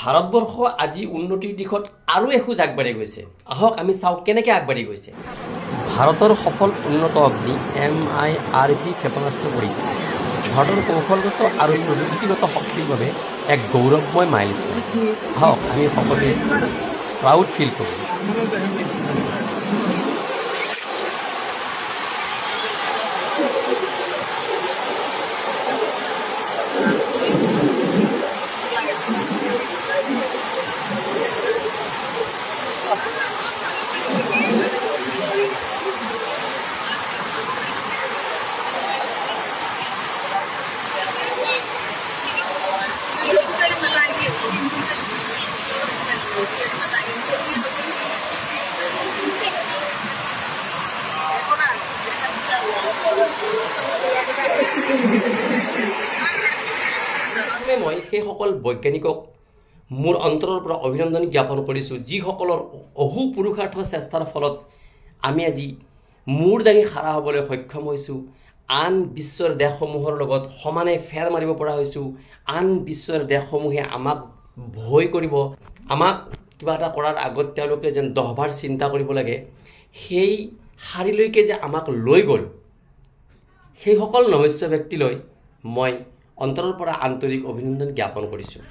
ভাৰতবৰ্ষ আজি উন্নতিৰ দিশত আৰু এখোজ আগবাঢ়ি গৈছে। আহক আমি চাওঁ কেনেকৈ আগবাঢ়ি গৈছে। ভাৰতৰ সফল উন্নত অগ্নি MIRV ক্ষেপণাস্ত্ৰ পৰীক্ষা ভাৰতৰ কৌশলগত আৰু প্ৰযুক্তিগত শক্তিৰ বাবে এক গৌৰৱময় মাইলষ্টোন। আহক আমি সকলোৱে প্ৰাউড ফিল কৰোঁ। মই সেইসকল বৈজ্ঞানিকক মোৰ অন্তৰৰ পৰা অভিনন্দন জ্ঞাপন কৰিছোঁ, যিসকলৰ অহু পুৰুষাৰ্থ চেষ্টাৰ ফলত আমি আজি মূৰ দাঙি খাৰা হ'বলৈ সক্ষম হৈছোঁ। আন বিশ্বৰ দেশসমূহৰ লগত সমানে ফেৰ মাৰিব পৰা হৈছোঁ। আন বিশ্বৰ দেশসমূহে আমাক ভয় কৰিব, আমাক কিবা এটা কৰাৰ আগত তেওঁলোকে যেন 10 বাৰ চিন্তা কৰিব লাগে, সেই শাৰীলৈকে যে আমাক লৈ গ'ল, সেইসকল নমস্য ব্যক্তিলৈ মই অন্তৰৰ পৰা আন্তৰিক অভিনন্দন জ্ঞাপন কৰিছোঁ।